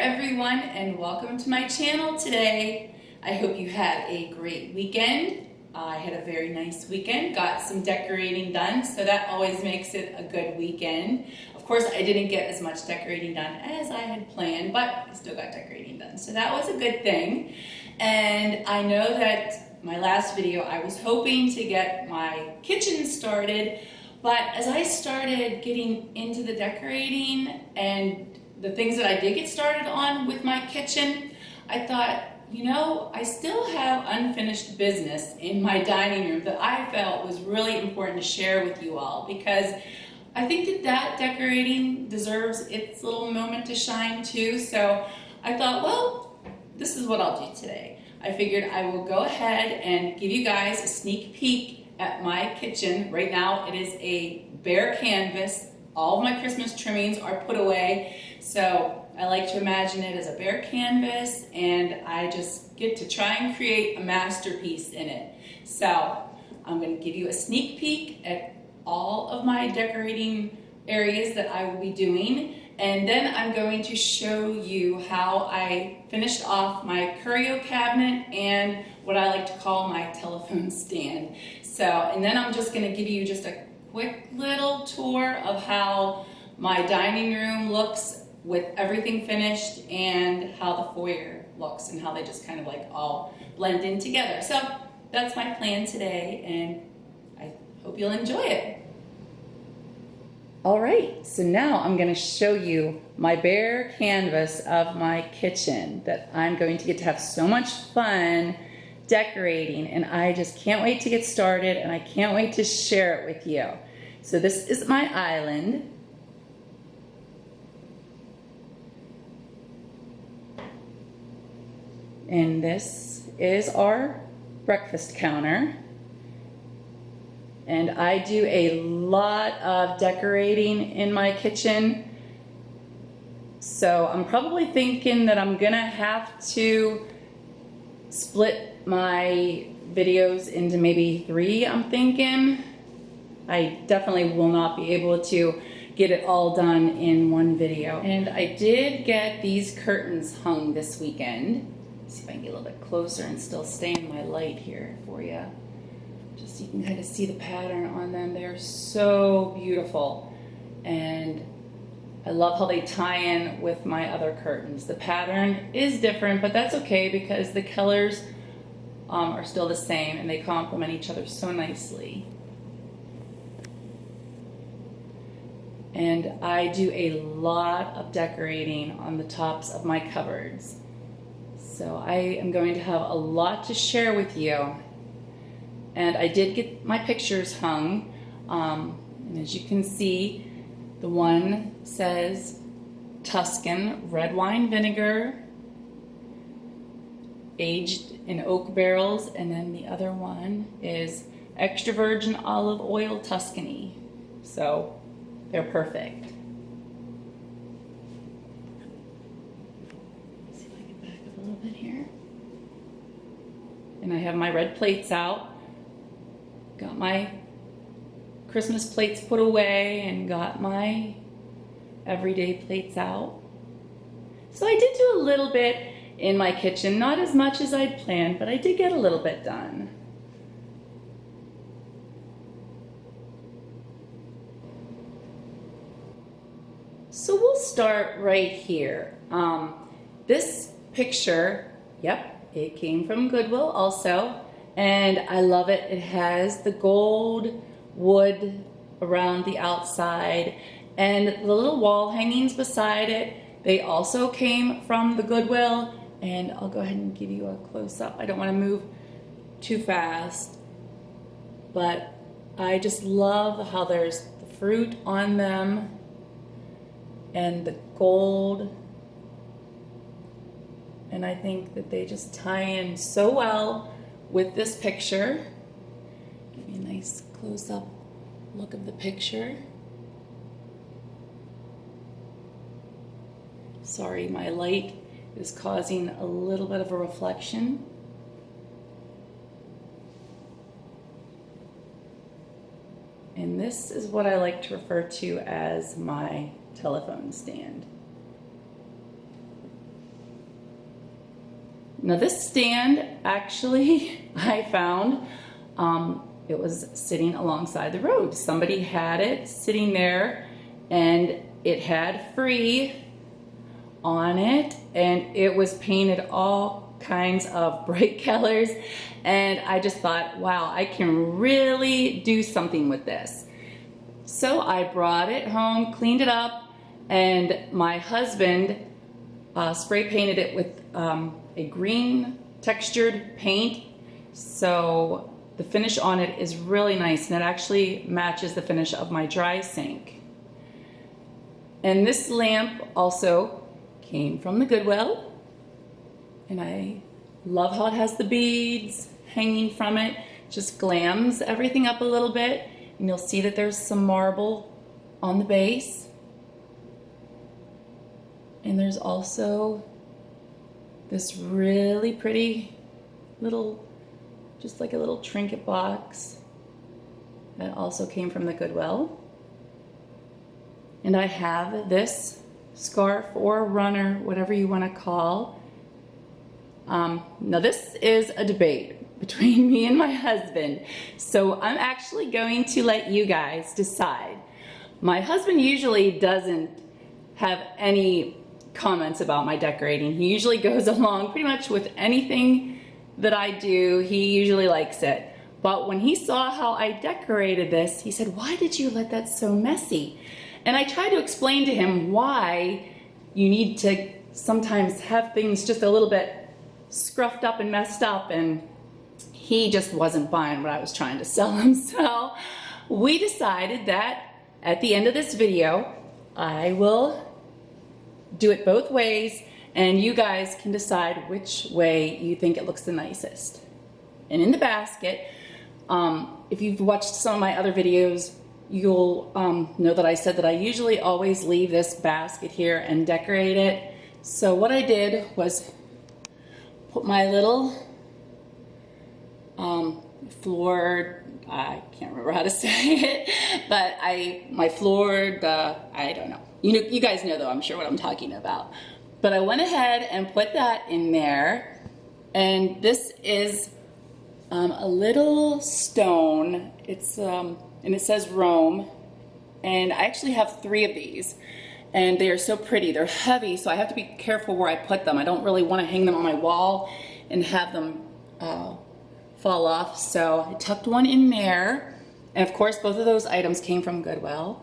everyone, and welcome to my channel today. I hope you had a great weekend. I had a very nice weekend, got some decorating done, so that always makes it a good weekend. Of course, I didn't get as much decorating done as I had planned, but I still got decorating done, so that was a good thing. And I know that my last video, I was hoping to get my kitchen started, but as I started getting into the decorating and the things that I did get started on with my kitchen, I thought, you know, I still have unfinished business in my dining room that I felt was really important to share with you all, because I think that decorating deserves its little moment to shine too. So I thought, well, this is what I'll do today. I figured I will go ahead and give you guys a sneak peek at my kitchen. Right now it is a bare canvas. All of my Christmas trimmings are put away. So I like to imagine it as a bare canvas, and I just get to try and create a masterpiece in it. So I'm going to give you a sneak peek at all of my decorating areas that I will be doing, and then I'm going to show you how I finished off my curio cabinet and what I like to call my telephone stand. So, and then I'm just going to give you just a quick little tour of how my dining room looks with everything finished, and how the foyer looks, and how they just kind of like all blend in together. So that's my plan today, and I hope you'll enjoy it. All right, so now I'm going to show you my bare canvas of my kitchen that I'm going to get to have so much fun decorating, and I just can't wait to get started, and I can't wait to share it with you. So this is my island. And this is our breakfast counter. And I do a lot of decorating in my kitchen. So I'm probably thinking that I'm gonna have to split my videos into maybe 3, I'm thinking. I definitely will not be able to get it all done in one video. And I did get these curtains hung this weekend. See if I can get a little bit closer and still stay in my light here for you. Just so you can kind of see the pattern on them. They're so beautiful. And I love how they tie in with my other curtains. The pattern is different, but that's okay because the colors are still the same and they complement each other so nicely. And I do a lot of decorating on the tops of my cupboards. So I am going to have a lot to share with you. And I did get my pictures hung. And as you can see, the one says Tuscan red wine vinegar, aged in oak barrels. And then the other one is extra virgin olive oil Tuscany. So they're perfect. Here, and I have my red plates out, got my Christmas plates put away, and got my everyday plates out. So I did do a little bit in my kitchen, not as much as I'd planned, but I did get a little bit done. So we'll start right here. This picture, yep, it came from Goodwill also, and I love it. It has the gold wood around the outside, and the little wall hangings beside it, they also came from the Goodwill. And I'll go ahead and give you a close-up. I don't want to move too fast, but I just love how there's the fruit on them and the gold. And I think that they just tie in so well with this picture. Give me a nice close-up look of the picture. Sorry, my light is causing a little bit of a reflection. And this is what I like to refer to as my telephone stand. Now this stand, actually, I found, it was sitting alongside the road. Somebody had it sitting there and it had free on it, and it was painted all kinds of bright colors, and I just thought, wow, I can really do something with this. So I brought it home, cleaned it up, and my husband spray painted it with a green textured paint, so the finish on it is really nice, and it actually matches the finish of my dry sink. And this lamp also came from the Goodwill, and I love how it has the beads hanging from it. Just glams everything up a little bit, and you'll see that there's some marble on the base. And there's also this really pretty little, just like a little trinket box that also came from the Goodwill. And I have this scarf or runner, whatever you want to call. Now this is a debate between me and my husband, so I'm actually going to let you guys decide. My husband usually doesn't have any comments about my decorating. He usually goes along pretty much with anything that I do. He usually likes it. But when he saw how I decorated this, he said, "Why did you let that so messy?" And I tried to explain to him why you need to sometimes have things just a little bit scruffed up and messed up, and he just wasn't buying what I was trying to sell him. So we decided that at the end of this video, I will do it both ways, and you guys can decide which way you think it looks the nicest. And in the basket, if you've watched some of my other videos, you'll know that I said that I usually always leave this basket here and decorate it. So what I did was put my little floored, I can't remember how to say it, but my floored, I don't know. You guys know though, I'm sure what I'm talking about. But I went ahead and put that in there, and this is a little stone. It's and it says Rome, and I actually have 3 of these, and they are so pretty. They're heavy, so I have to be careful where I put them. I don't really want to hang them on my wall and have them fall off, so I tucked one in there, and of course both of those items came from Goodwill.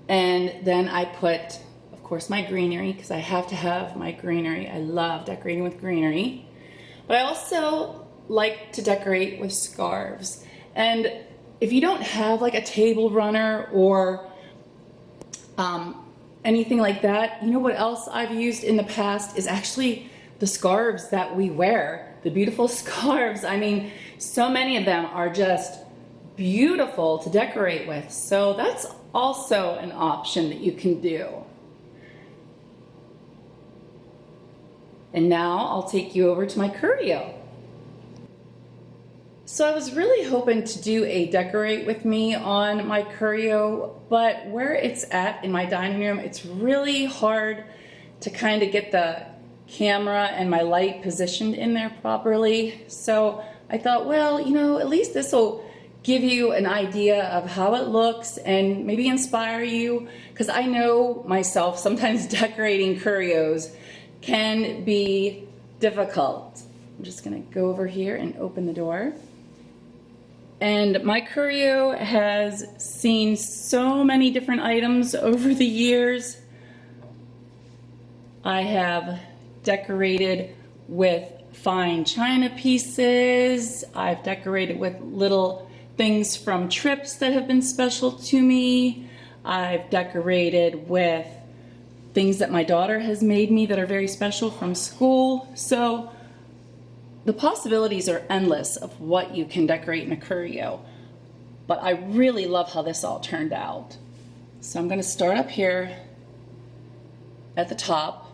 And then I put, of course, my greenery, because I have to have my greenery. I love decorating with greenery, but I also like to decorate with scarves. And if you don't have like a table runner or anything like that, you know what else I've used in the past is actually the scarves that we wear, the beautiful scarves. I mean, so many of them are just beautiful to decorate with. So that's also an option that you can do. And now I'll take you over to my curio. So I was really hoping to do a decorate with me on my curio, but where it's at in my dining room, it's really hard to kind of get the camera and my light positioned in there properly. So I thought, well, you know, at least this will give you an idea of how it looks and maybe inspire you, because I know myself, sometimes decorating curios can be difficult. I'm just gonna go over here and open the door. And my curio has seen so many different items over the years. I have decorated with fine china pieces. I've decorated with little things from trips that have been special to me. I've decorated with things that my daughter has made me that are very special from school. So the possibilities are endless of what you can decorate in a curio, but I really love how this all turned out. So I'm going to start up here at the top,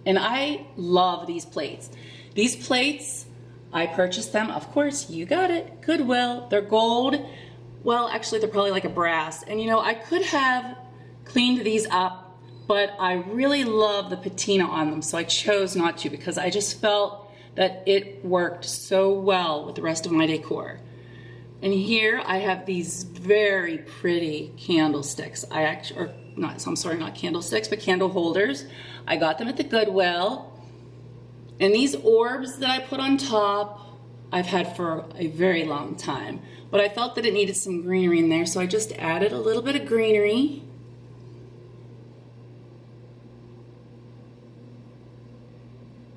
and I love these plates. These plates, I purchased them, of course, you got it, Goodwill. They're gold. Well, actually, they're probably like a brass. And you know, I could have cleaned these up, but I really love the patina on them, so I chose not to, because I just felt that it worked so well with the rest of my decor. And here I have these very pretty candlesticks. Not candlesticks, but candle holders. I got them at the Goodwill. And these orbs that I put on top, I've had for a very long time. But I felt that it needed some greenery in there, so I just added a little bit of greenery.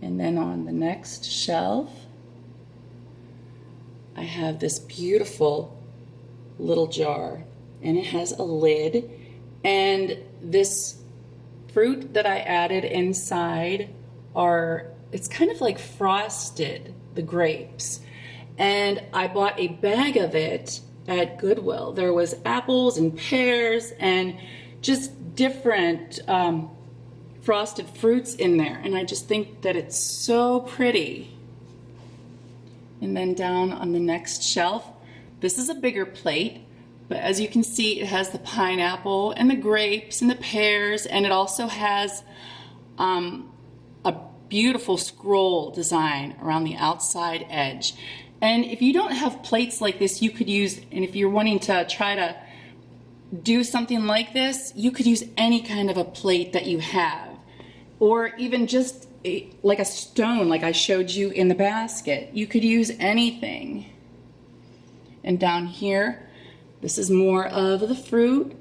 And then on the next shelf, I have this beautiful little jar, and it has a lid, and this fruit that I added inside it's kind of like frosted, the grapes. And I bought a bag of it at Goodwill. There was apples and pears and just different frosted fruits in there. And I just think that it's so pretty. And then down on the next shelf, this is a bigger plate, but as you can see, it has the pineapple and the grapes and the pears, and it also has a beautiful scroll design around the outside edge. And if you don't have plates like this, you could use, and if you're wanting to try to do something like this, you could use any kind of a plate that you have, or even just like a stone like I showed you in the basket. You could use anything. And down here, this is more of the fruit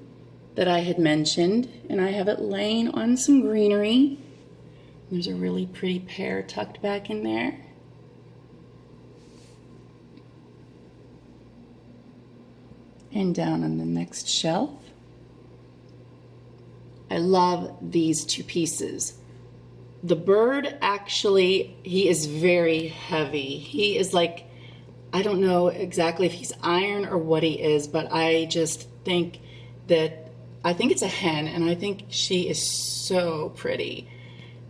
that I had mentioned, and I have it laying on some greenery. There's a really pretty pear tucked back in there. And down on the next shelf, I love these two pieces. The bird, actually, he is very heavy. He is like, I don't know exactly if he's iron or what he is, but I just think I think it's a hen, and I think she is so pretty.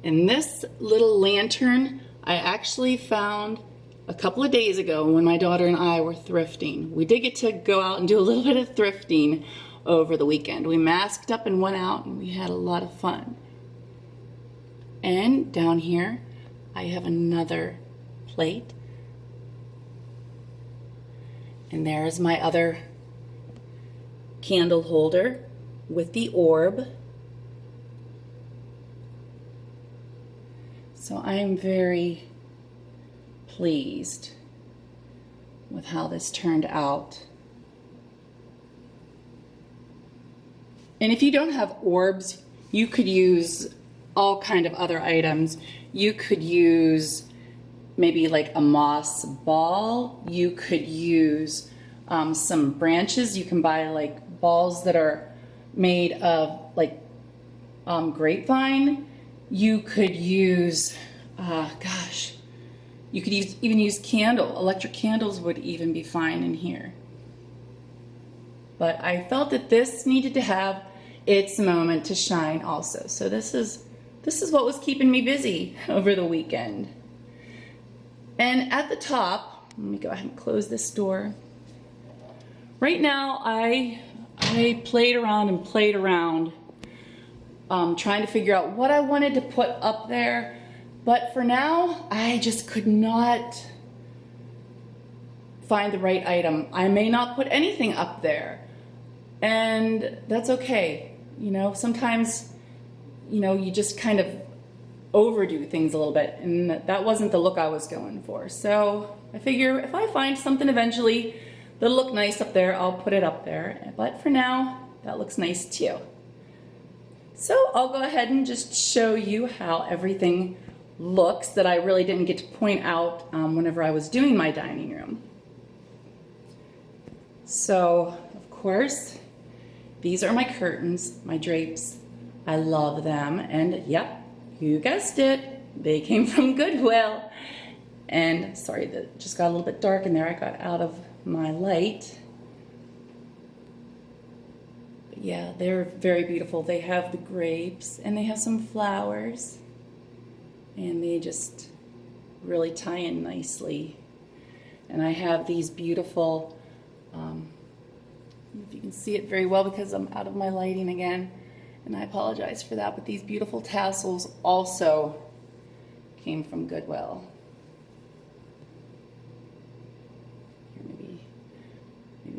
And this little lantern, I actually found a couple of days ago when my daughter and I were thrifting. We did get to go out and do a little bit of thrifting over the weekend. We masked up and went out, and we had a lot of fun. And down here, I have another plate. And there's my other candle holder with the orb. So I am very pleased with how this turned out. And if you don't have orbs, you could use all kind of other items. You could use maybe like a moss ball. You could use some branches. You can buy like balls that are made of like grapevine. You could use, you could even use candle. Electric candles would even be fine in here. But I felt that this needed to have its moment to shine also. So this is what was keeping me busy over the weekend. And at the top, let me go ahead and close this door. Right now, I played around trying to figure out what I wanted to put up there. But for now, I just could not find the right item. I may not put anything up there. And that's okay. You know, sometimes, you know, you just kind of overdo things a little bit, and that wasn't the look I was going for. So I figure if I find something eventually that'll look nice up there, I'll put it up there. But for now, that looks nice too. So I'll go ahead and just show you how everything looks that I really didn't get to point out whenever I was doing my dining room. So, of course, these are my curtains, my drapes. I love them, and yep, you guessed it, they came from Goodwill. And sorry, that just got a little bit dark in there. I got out of my light. But yeah, they're very beautiful. They have the grapes and they have some flowers, and they just really tie in nicely. And I have these beautiful, I don't know if you can see it very well because I'm out of my lighting again, and I apologize for that, but these beautiful tassels also came from Goodwill.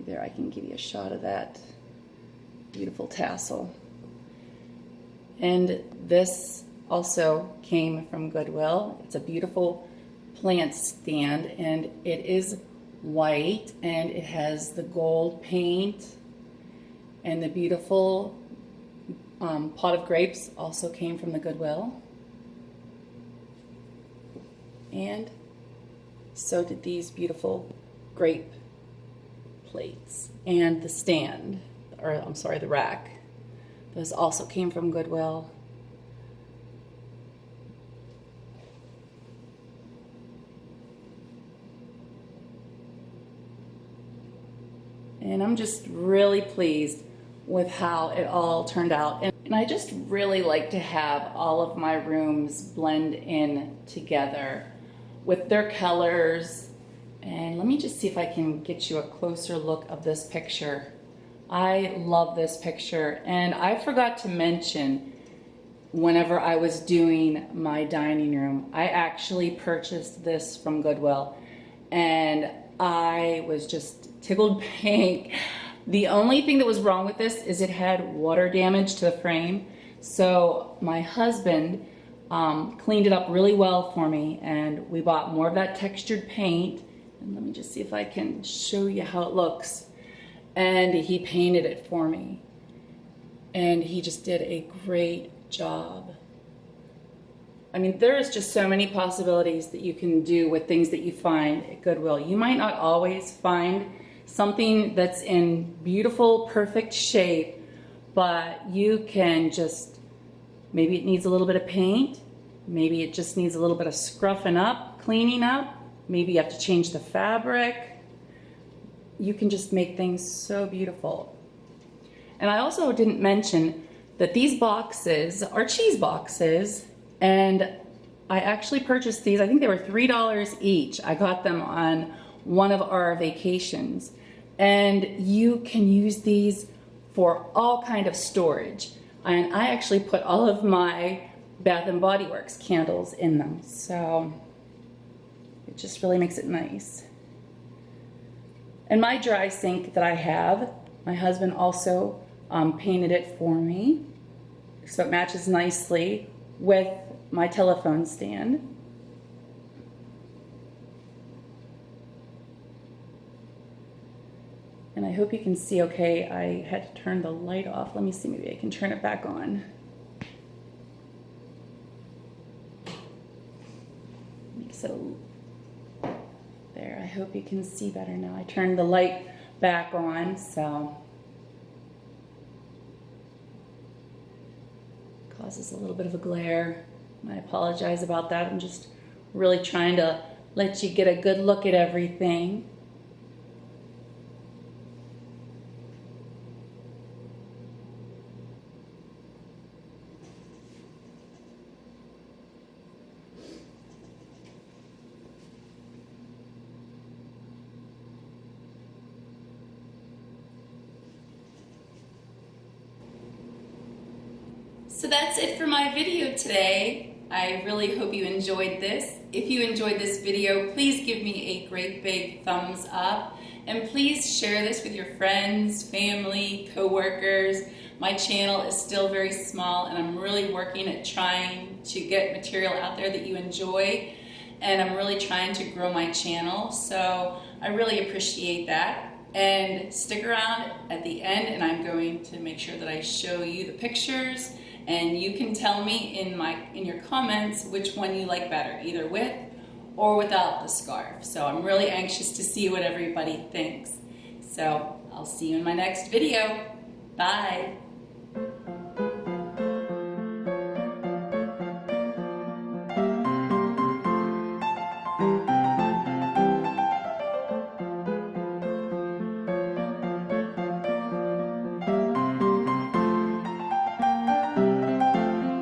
there I can give you a shot of that beautiful tassel. And this also came from Goodwill. It's a beautiful plant stand, and it is white, and it has the gold paint, and the beautiful pot of grapes also came from the Goodwill. And so did these beautiful grape plates and the stand, or I'm sorry, the rack. Those also came from Goodwill. And I'm just really pleased with how it all turned out. And I just really like to have all of my rooms blend in together with their colors. And let me just see if I can get you a closer look of this picture. I love this picture, and I forgot to mention, whenever I was doing my dining room, I actually purchased this from Goodwill, and I was just tickled pink. The only thing that was wrong with this is it had water damage to the frame, so my husband cleaned it up really well for me, and we bought more of that textured paint. And let me just see if I can show you how it looks. And he painted it for me, and he just did a great job. I mean, there's just so many possibilities that you can do with things that you find at Goodwill. You might not always find something that's in beautiful, perfect shape, but you can just, maybe it needs a little bit of paint, maybe it just needs a little bit of scruffing up, cleaning up, maybe you have to change the fabric. You can just make things so beautiful. And I also didn't mention that these boxes are cheese boxes, and I actually purchased these. I think they were $3 each. I got them on one of our vacations, and you can use these for all kind of storage. And I actually put all of my Bath and Body Works candles in them, so it just really makes it nice. And my dry sink that I have, my husband also painted it for me, so it matches nicely with my telephone stand. And I hope you can see okay. I had to turn the light off. Let me see, maybe I can turn it back on. Makes it there, I hope you can see better now. I turned the light back on, so causes a little bit of a glare. I apologize about that. I'm just really trying to let you get a good look at everything. So that's it for my video today. I really hope you enjoyed this. If you enjoyed this video, please give me a great big thumbs up, and please share this with your friends, family, co-workers. My channel is still very small, and I'm really working at trying to get material out there that you enjoy, and I'm really trying to grow my channel, so I really appreciate that. And stick around at the end, and I'm going to make sure that I show you the pictures, and you can tell me in your comments which one you like better, either with or without the scarf. So I'm really anxious to see what everybody thinks. So I'll see you in my next video. Bye.